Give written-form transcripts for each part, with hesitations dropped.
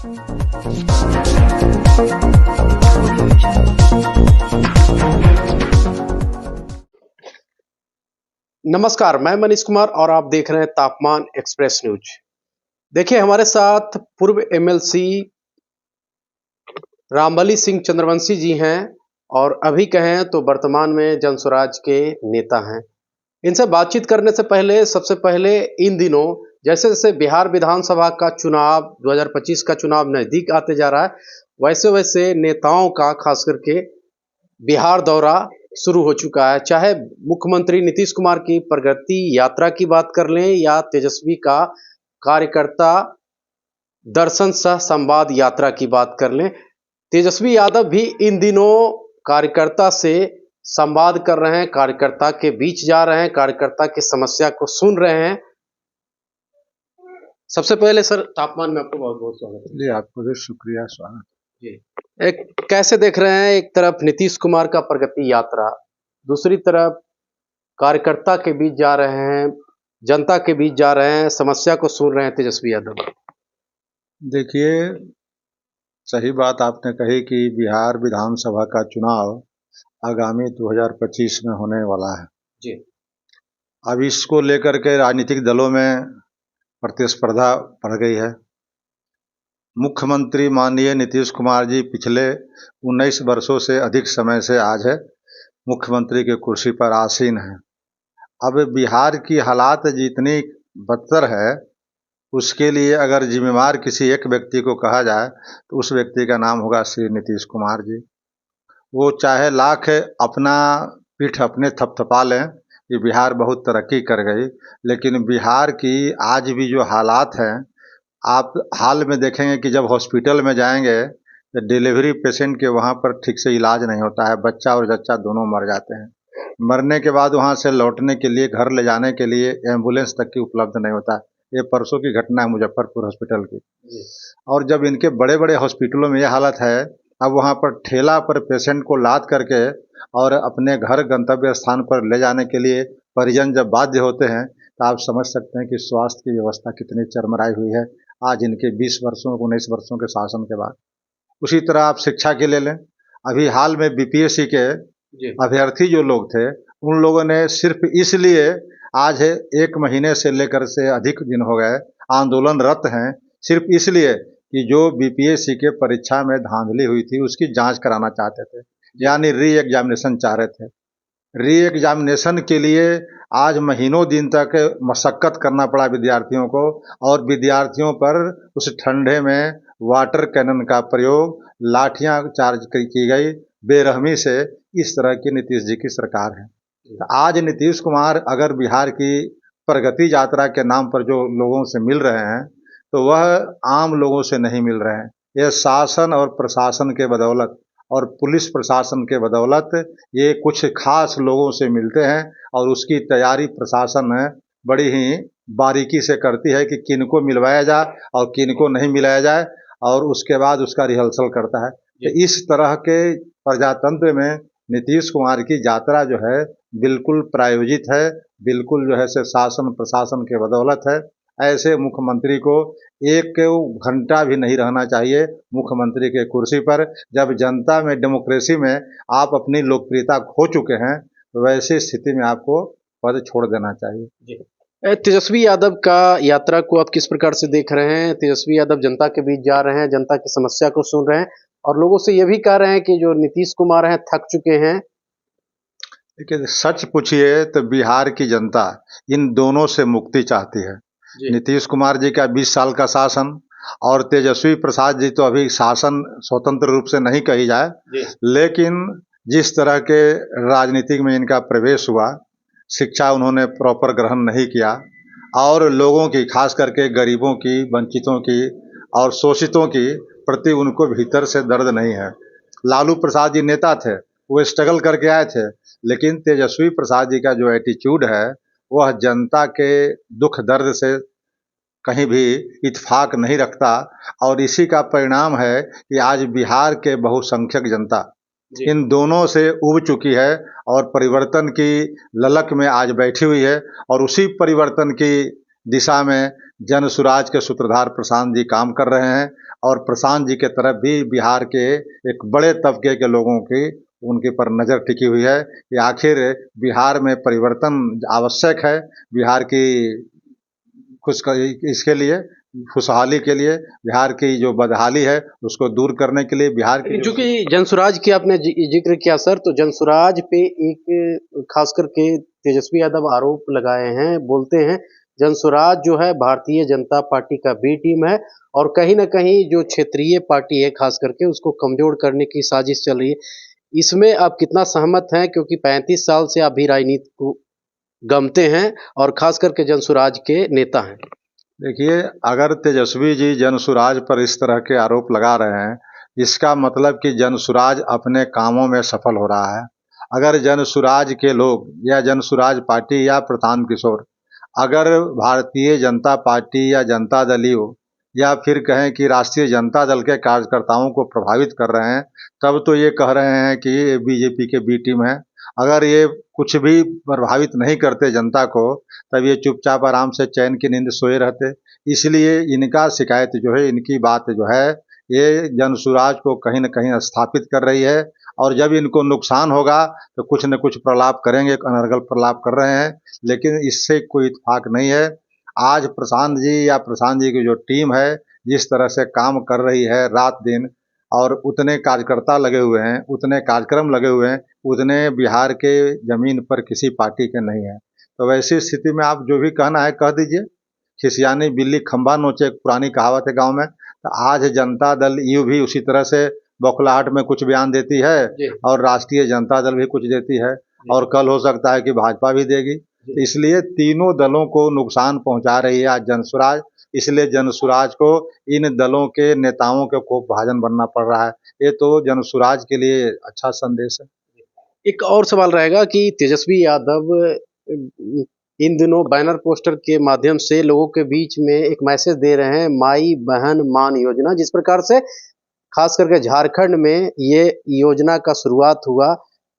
नमस्कार, मैं मनीष कुमार और आप देख रहे हैं तापमान एक्सप्रेस न्यूज। देखिए, हमारे साथ पूर्व एमएलसी रामबली सिंह चंद्रवंशी जी हैं और अभी कहें तो वर्तमान में जनस्वराज के नेता हैं। इनसे बातचीत करने से पहले सबसे पहले इन दिनों जैसे जैसे बिहार विधानसभा का चुनाव 2025 का चुनाव नजदीक आते जा रहा है, वैसे वैसे नेताओं का खास करके बिहार दौरा शुरू हो चुका है। चाहे मुख्यमंत्री नीतीश कुमार की प्रगति यात्रा की बात कर लें या तेजस्वी का कार्यकर्ता दर्शन सह संवाद यात्रा की बात कर लें, तेजस्वी यादव भी इन दिनों कार्यकर्ता से संवाद कर रहे हैं, कार्यकर्ता के बीच जा रहे हैं, कार्यकर्ता की समस्या को सुन रहे हैं। सबसे पहले सर, तापमान में आपको बहुत बहुत स्वागत है। जी, आपको भी शुक्रिया, स्वागत जी। कैसे देख रहे हैं, एक तरफ नीतीश कुमार का प्रगति यात्रा, दूसरी तरफ कार्यकर्ता के बीच जा रहे हैं, जनता के बीच जा रहे हैं, समस्या को सुन रहे हैं तेजस्वी यादव। देखिए, सही बात आपने कही कि बिहार विधानसभा का चुनाव आगामी 2025 में होने वाला है। जी। अब इसको लेकर के राजनीतिक दलों में प्रतिस्पर्धा बढ़ गई है। मुख्यमंत्री माननीय नीतीश कुमार जी पिछले 19 वर्षों से अधिक समय से आज है मुख्यमंत्री की कुर्सी पर आसीन हैं। अब बिहार की हालात जितनी बदतर है, उसके लिए अगर जिम्मेवार किसी एक व्यक्ति को कहा जाए तो उस व्यक्ति का नाम होगा श्री नीतीश कुमार जी। वो चाहे लाख अपना पीठ अपने थपथपा लें कि बिहार बहुत तरक्की कर गई, लेकिन बिहार की आज भी जो हालात हैं, आप हाल में देखेंगे कि जब हॉस्पिटल में जाएंगे तो डिलीवरी पेशेंट के वहाँ पर ठीक से इलाज नहीं होता है, बच्चा और जच्चा दोनों मर जाते हैं। मरने के बाद वहाँ से लौटने के लिए, घर ले जाने के लिए एम्बुलेंस तक की उपलब्ध नहीं होता है। ये परसों की घटना है मुजफ्फरपुर हॉस्पिटल की। और जब इनके बड़े बड़े हॉस्पिटलों में यह हालत है, अब वहाँ पर ठेला पर पेशेंट को लाद करके और अपने घर गंतव्य स्थान पर ले जाने के लिए परिजन जब बाध्य होते हैं, तो आप समझ सकते हैं कि स्वास्थ्य की व्यवस्था कितनी चरमराई हुई है आज इनके 20 वर्षों 19 वर्षों के शासन के बाद। उसी तरह आप शिक्षा के ले लें, अभी हाल में बीपीएससी के अभ्यर्थी जो लोग थे, उन लोगों ने सिर्फ इसलिए आज 1 महीने से लेकर से अधिक दिन हो गए आंदोलनरत हैं, सिर्फ इसलिए कि जो बीपीएससी के परीक्षा में धांधली हुई थी उसकी जांच कराना चाहते थे, यानी री एग्जामिनेशन चाह रहे थे। री एग्जामिनेशन के लिए आज महीनों दिन तक मशक्कत करना पड़ा विद्यार्थियों को, और विद्यार्थियों पर उस ठंडे में वाटर कैनन का प्रयोग, लाठियां चार्ज की गई बेरहमी से। इस तरह की नीतीश जी की सरकार है। तो आज नीतीश कुमार अगर बिहार की प्रगति यात्रा के नाम पर जो लोगों से मिल रहे हैं, तो वह आम लोगों से नहीं मिल रहे हैं। यह शासन और प्रशासन के बदौलत और पुलिस प्रशासन के बदौलत ये कुछ खास लोगों से मिलते हैं, और उसकी तैयारी प्रशासन बड़ी ही बारीकी से करती है कि किनको मिलवाया जाए और किनको नहीं मिलाया जाए, और उसके बाद उसका रिहर्सल करता है। तो इस तरह के प्रजातंत्र में नीतीश कुमार की यात्रा जो है बिल्कुल प्रायोजित है, बिल्कुल जो है से शासन प्रशासन के बदौलत है। ऐसे मुख्यमंत्री को 1 घंटा भी नहीं रहना चाहिए मुख्यमंत्री के कुर्सी पर। जब जनता में, डेमोक्रेसी में आप अपनी लोकप्रियता खो चुके हैं, तो वैसी स्थिति में आपको पद छोड़ देना चाहिए। तेजस्वी यादव का यात्रा को आप किस प्रकार से देख रहे हैं? तेजस्वी यादव जनता के बीच जा रहे हैं, जनता की समस्या को सुन रहे हैं और लोगों से ये भी कह रहे हैं कि जो नीतीश कुमार हैं थक चुके हैं। देखिए, सच पूछिए तो बिहार की जनता इन दोनों से मुक्ति चाहती है। नीतीश कुमार जी का 20 साल का शासन, और तेजस्वी प्रसाद जी तो अभी शासन स्वतंत्र रूप से नहीं कही जाए, लेकिन जिस तरह के राजनीतिक में इनका प्रवेश हुआ, शिक्षा उन्होंने प्रॉपर ग्रहण नहीं किया, और लोगों की, खास करके गरीबों की, वंचितों की और शोषितों की प्रति उनको भीतर से दर्द नहीं है। लालू प्रसाद जी नेता थे, वो स्ट्रगल करके आए थे, लेकिन तेजस्वी प्रसाद जी का जो एटीट्यूड है वह जनता के दुख दर्द से कहीं भी इत्तेफाक नहीं रखता, और इसी का परिणाम है कि आज बिहार के बहुसंख्यक जनता इन दोनों से उब चुकी है और परिवर्तन की ललक में आज बैठी हुई है, और उसी परिवर्तन की दिशा में जन सुराज के सूत्रधार प्रशांत जी काम कर रहे हैं और प्रशांत जी के तरफ भी बिहार के एक बड़े तबके के लोगों की उनके पर नज़र टिकी हुई है कि आखिर बिहार में परिवर्तन आवश्यक है। बिहार की खुश इसके लिए खुशहाली के लिए, बिहार की जो बदहाली है उसको दूर करने के लिए बिहार की चूंकि जनसुराज की आपने जिक्र किया सर, तो जनसुराज पे एक खास करके तेजस्वी यादव आरोप लगाए हैं, बोलते हैं जनसुराज जो है भारतीय जनता पार्टी का बी टीम है और कहीं ना कहीं जो क्षेत्रीय पार्टी है खास करके उसको कमजोर करने की साजिश चल रही है। इसमें आप कितना सहमत हैं, क्योंकि 35 साल से आप भी राजनीति को गमते हैं और खास करके जनसुराज के नेता हैं। देखिए, अगर तेजस्वी जी जनसुराज पर इस तरह के आरोप लगा रहे हैं, इसका मतलब कि जनसुराज अपने कामों में सफल हो रहा है। अगर जनसुराज के लोग या जनसुराज पार्टी या प्रशांत किशोर अगर भारतीय जनता पार्टी या जनता दल ही हो या फिर कहें कि राष्ट्रीय जनता दल के कार्यकर्ताओं को प्रभावित कर रहे हैं, तब तो ये कह रहे हैं कि ये बीजेपी के बी टीम है। अगर ये कुछ भी प्रभावित नहीं करते जनता को, तब ये चुपचाप आराम से चैन की नींद सोए रहते। इसलिए इनका शिकायत जो है, इनकी बात जो है, ये जनसुराज को कहीं न कहीं स्थापित कर रही है और जब इनको नुकसान होगा तो कुछ न कुछ प्रलाप करेंगे, अनर्गल प्रलाप कर रहे हैं, लेकिन इससे कोई इत्तेफाक नहीं है। आज प्रशांत जी या प्रशांत जी की जो टीम है, जिस तरह से काम कर रही है रात दिन और उतने कार्यकर्ता लगे हुए हैं, उतने कार्यक्रम लगे हुए हैं, उतने बिहार के ज़मीन पर किसी पार्टी के नहीं हैं। तो वैसी स्थिति में आप जो भी कहना है कह दीजिए। खिसियानी बिल्ली खंभा नोचे, एक पुरानी कहावत है गाँव में। तो आज जनता दल यू भी उसी तरह से बौखलाहट में कुछ बयान देती है और राष्ट्रीय जनता दल भी कुछ देती है और कल हो सकता है कि भाजपा भी देगी। इसलिए तीनों दलों को नुकसान पहुंचा रही है आज जनसुराज। इसलिए जनसुराज को इन दलों के नेताओं के को भाजन बनना पड़ रहा है। ये तो जनसुराज के लिए अच्छा संदेश है। एक और सवाल रहेगा कि तेजस्वी यादव इन दिनों बैनर पोस्टर के माध्यम से लोगों के बीच में एक मैसेज दे रहे हैं, माई बहन मान योजना, जिस प्रकार से खास करके झारखंड में ये योजना का शुरुआत हुआ,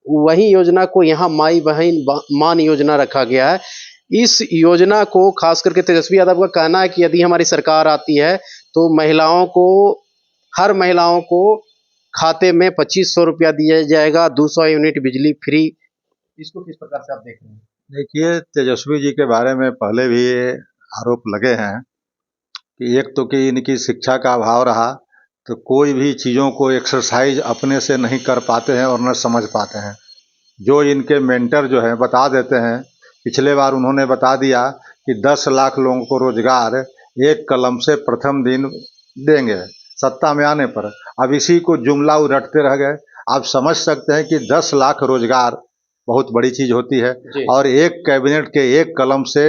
वही योजना को यहाँ माई बहन मान योजना रखा गया है। इस योजना को खास करके तेजस्वी यादव का कहना है कि यदि हमारी सरकार आती है तो महिलाओं को, हर महिलाओं को खाते में 2500 रुपया दिया जाएगा, 200 यूनिट बिजली फ्री। इसको किस प्रकार से आप देख रहे हैं? देखिए, तेजस्वी जी के बारे में पहले भी ये आरोप लगे हैं कि एक तो कि इनकी शिक्षा का अभाव रहा, तो कोई भी चीज़ों को एक्सरसाइज अपने से नहीं कर पाते हैं और न समझ पाते हैं। जो इनके मेंटर जो हैं बता देते हैं। पिछले बार उन्होंने बता दिया कि 10 लाख लोगों को रोजगार एक कलम से प्रथम दिन देंगे सत्ता में आने पर। अब इसी को जुमला उलटते रह गए। आप समझ सकते हैं कि 10 लाख रोजगार बहुत बड़ी चीज होती है और एक कैबिनेट के एक कलम से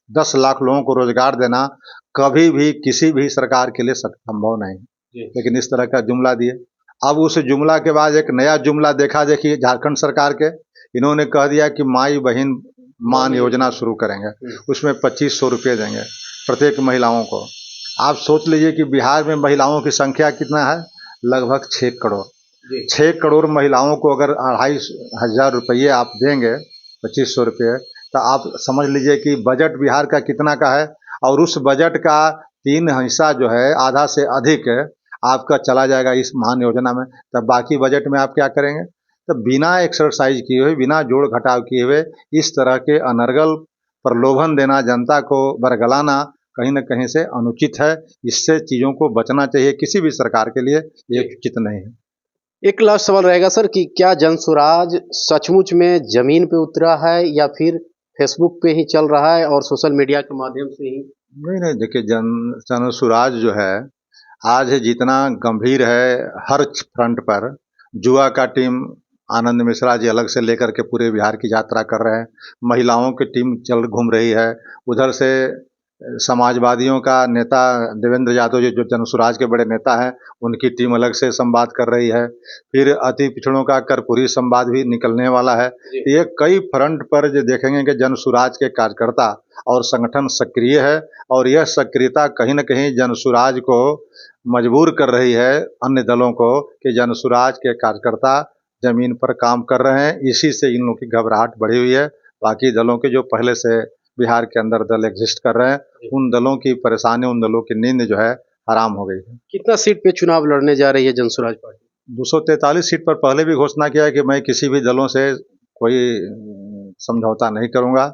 10 लाख लोगों को रोजगार देना कभी भी किसी भी सरकार के लिए संभव नहीं, लेकिन इस तरह का जुमला दिए। अब उस जुमला के बाद एक नया जुमला देखा देखिए झारखंड सरकार के, इन्होंने कह दिया कि माई बहन मान योजना शुरू करेंगे, उसमें 2500 रुपये देंगे प्रत्येक महिलाओं को। आप सोच लीजिए कि बिहार में महिलाओं की संख्या कितना है, लगभग 6 करोड़। 6 करोड़ महिलाओं को अगर 2500 रुपये आप देंगे, 2500 रुपये, तो आप समझ लीजिए कि बजट बिहार का कितना का है। और उस बजट का 3 हिस्सा जो है, आधा से अधिक आपका चला जाएगा इस महान योजना में। तब बाकी बजट में आप क्या करेंगे? तो बिना एक्सरसाइज किए हुए, बिना जोड़ घटाव किए हुए इस तरह के अनर्गल प्रलोभन देना, जनता को बरगलाना कहीं न कहीं से अनुचित है। इससे चीज़ों को बचना चाहिए, किसी भी सरकार के लिए ये उचित नहीं है। एक लास्ट सवाल रहेगा सर कि क्या जनसुराज सचमुच में जमीन पे उतरा है या फिर फेसबुक पे ही चल रहा है और सोशल मीडिया के माध्यम से ही? नहीं, देखिए जनसुराज जो है आज जितना गंभीर है हर फ्रंट पर, जुआ का टीम आनंद मिश्रा जी अलग से लेकर के पूरे बिहार की यात्रा कर रहे हैं। महिलाओं की टीम चल घूम रही है। उधर से समाजवादियों का नेता देवेंद्र यादव जी जो जनसुराज के बड़े नेता हैं, उनकी टीम अलग से संवाद कर रही है। फिर अति पिछड़ों का कर्पूरी संवाद भी निकलने वाला है। ये कई फ्रंट पर जो देखेंगे कि जनसुराज के कार्यकर्ता और संगठन सक्रिय है और यह सक्रियता कहीं न कहीं जनसुराज को मजबूर कर रही है, अन्य दलों को, कि जनसुराज के कार्यकर्ता जमीन पर काम कर रहे हैं। इसी से इन लोगों की घबराहट बढ़ी हुई है। बाकी दलों के जो पहले से बिहार के अंदर दल एग्जिस्ट कर रहे हैं। उन दलों की परेशानी, उन दलों की नींद जो है हराम हो गई है। कितना सीट पे चुनाव लड़ने जा रही है जनसुराज पार्टी? 243 सीट पर पहले भी घोषणा किया है कि मैं किसी भी दलों से कोई समझौता नहीं करूंगा।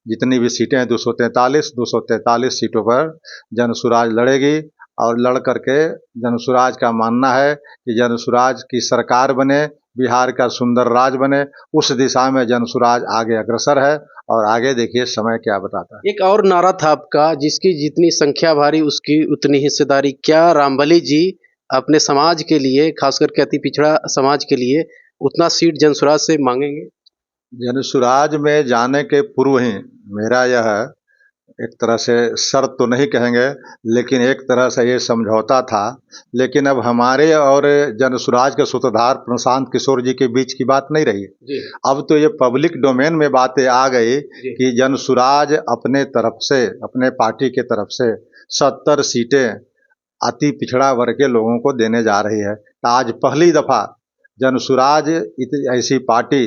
जितनी भी सीटें हैं 243 सीटों पर जनसुराज लड़ेगी और लड़ करके जनसुराज का मानना है कि जनसुराज की सरकार बने, बिहार का सुंदर राज बने। उस दिशा में जनसुराज आगे अग्रसर है और आगे देखिए समय क्या बताता है। एक और नारा था आपका, जिसकी जितनी संख्या भारी उसकी उतनी हिस्सेदारी। क्या रामबली जी अपने समाज के लिए, खास करके अति पिछड़ा समाज के लिए, उतना सीट जनसुराज से मांगेंगे? जनसुराज में जाने के पूर्व ही मेरा यह एक तरह से शर्त तो नहीं कहेंगे, लेकिन एक तरह से ये समझौता था। लेकिन अब हमारे और जनसुराज के सूत्रधार प्रशांत किशोर जी के बीच की बात नहीं रही। जी। अब तो ये पब्लिक डोमेन में बातें आ गई कि जनसुराज अपने तरफ से, अपने पार्टी के तरफ से 70 सीटें अति पिछड़ा वर्ग के लोगों को देने जा रही है। तो आज पहली दफा जनसुराज ऐसी पार्टी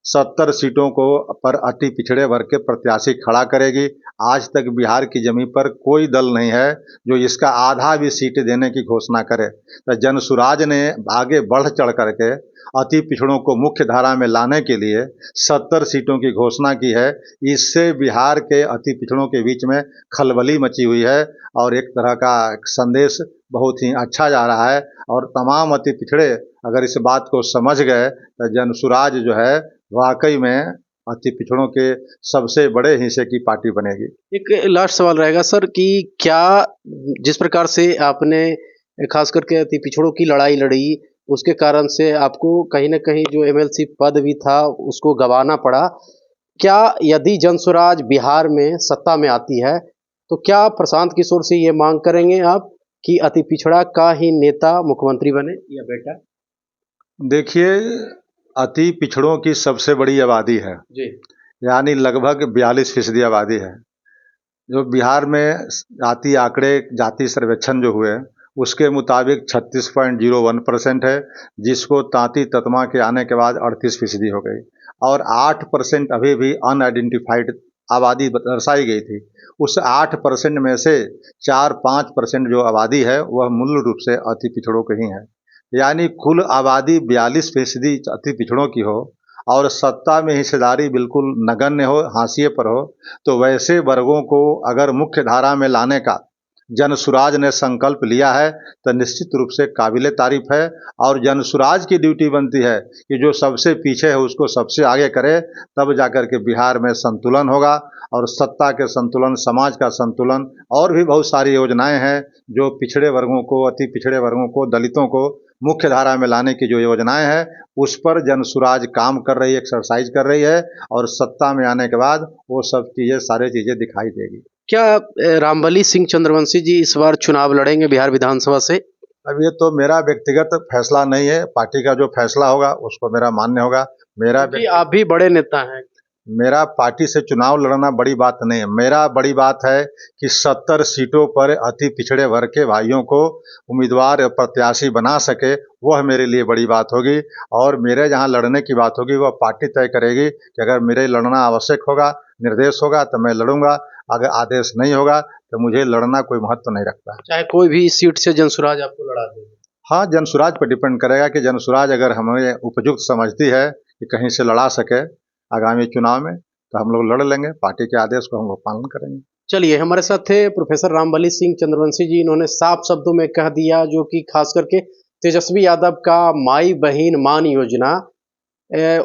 70 सीटों को पर अति पिछड़े वर्ग के प्रत्याशी खड़ा करेगी। आज तक बिहार की जमीन पर कोई दल नहीं है जो इसका आधा भी सीट देने की घोषणा करे। तो जनसुराज ने आगे बढ़ चढ़ करके अति पिछड़ों को मुख्य धारा में लाने के लिए 70 सीटों की घोषणा की है। इससे बिहार के अति पिछड़ों के बीच में खलबली मची हुई है और एक तरह का संदेश बहुत ही अच्छा जा रहा है। और तमाम अति पिछड़े अगर इस बात को समझ गए तो जनसुराज जो है वाकई में अति पिछड़ों के सबसे बड़े हिस्से की पार्टी बनेगी। एक लास्ट सवाल रहेगा सर कि क्या जिस प्रकार से आपने खास करके अति पिछड़ों की लड़ाई लड़ी, उसके कारण से आपको कहीं न कहीं जो एमएलसी पद भी था उसको गंवाना पड़ा। क्या यदि जनसुराज बिहार में सत्ता में आती है, तो क्या प्रशांत किशोर से ये मांग करेंगे आप कि अति पिछड़ा का ही नेता मुख्यमंत्री बने या बेटा? देखिए, अति पिछड़ों की सबसे बड़ी आबादी है जी। यानी लगभग 42% आबादी है। जो बिहार में जाति आंकड़े, जाति सर्वेक्षण जो हुए उसके मुताबिक 36.01% है, जिसको तांती ततमा के आने के बाद 38% हो गई और 8% अभी भी अनआइडेंटिफाइड आबादी दर्शाई गई थी। उस 8% में से 4-5% जो आबादी है वह मूल रूप से अति पिछड़ों की ही है। यानी कुल आबादी 42% अति पिछड़ों की हो और सत्ता में हिस्सेदारी बिल्कुल नगण्य हो, हाशिए पर हो, तो वैसे वर्गों को अगर मुख्य धारा में लाने का जनसुराज ने संकल्प लिया है तो निश्चित रूप से काबिले तारीफ है। और जनसुराज की ड्यूटी बनती है कि जो सबसे पीछे है उसको सबसे आगे करे, तब जाकर के बिहार में संतुलन होगा। और सत्ता के संतुलन, समाज का संतुलन और भी बहुत सारी योजनाएं हैं जो पिछड़े वर्गों को, अति पिछड़े वर्गों को, दलितों को मुख्य धारा में लाने की जो योजनाएं हैं उस पर जनसुराज काम कर रही है, एक्सरसाइज कर रही है और सत्ता में आने के बाद वो सब चीज़ें, सारी चीज़ें दिखाई देगी। क्या रामबली सिंह चंद्रवंशी जी इस बार चुनाव लड़ेंगे बिहार विधानसभा से? अब ये तो मेरा व्यक्तिगत फैसला नहीं है, पार्टी का जो फैसला होगा उसको मेरा मान्य होगा। क्योंकि आप भी बड़े नेता हैं। मेरा पार्टी से चुनाव लड़ना बड़ी बात नहीं है। मेरा बड़ी बात है कि 70 सीटों पर अति पिछड़े वर्ग के भाइयों को उम्मीदवार प्रत्याशी बना सके, वह मेरे लिए बड़ी बात होगी। और मेरे जहां लड़ने की बात होगी वह पार्टी तय करेगी कि अगर मेरे लड़ना आवश्यक होगा, निर्देश होगा तो मैं लड़ूंगा, अगर आदेश नहीं होगा तो मुझे लड़ना कोई महत्व नहीं रखता। चाहे कोई भी सीट से जनसुराज आपको लड़ा दे? हाँ, जनसुराज पर डिपेंड करेगा कि जनसुराज अगर हमें उपयुक्त समझती है कि कहीं से लड़ा सके आगामी चुनाव में, तो हम लोग लड़ लेंगे। पार्टी के आदेश को हम लोग पालन करेंगे। चलिए, हमारे साथ थे प्रोफेसर रामबली सिंह चंद्रवंशी जी। इन्होंने साफ शब्दों में कह दिया, जो कि खास करके तेजस्वी यादव का माई बहन मान योजना,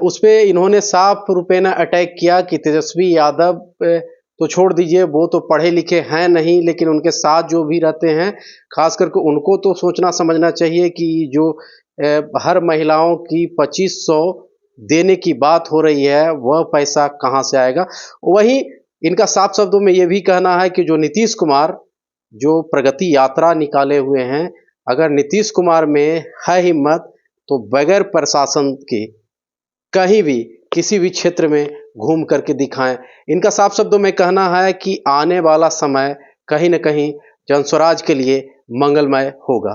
उस पे इन्होंने साफ रुपये अटैक किया कि तेजस्वी यादव तो छोड़ दीजिए, वो तो पढ़े लिखे हैं नहीं, लेकिन उनके साथ जो भी रहते हैं खास करके उनको तो सोचना समझना चाहिए कि जो हर महिलाओं की 2500 देने की बात हो रही है वह पैसा कहाँ से आएगा। वहीं इनका साफ शब्दों में ये भी कहना है कि जो नीतीश कुमार जो प्रगति यात्रा निकाले हुए हैं, अगर नीतीश कुमार में है हिम्मत तो बगैर प्रशासन के कहीं भी किसी भी क्षेत्र में घूम करके दिखाएं। इनका साफ शब्दों में कहना है कि आने वाला समय कहीं न कहीं जनसुराज के लिए मंगलमय होगा।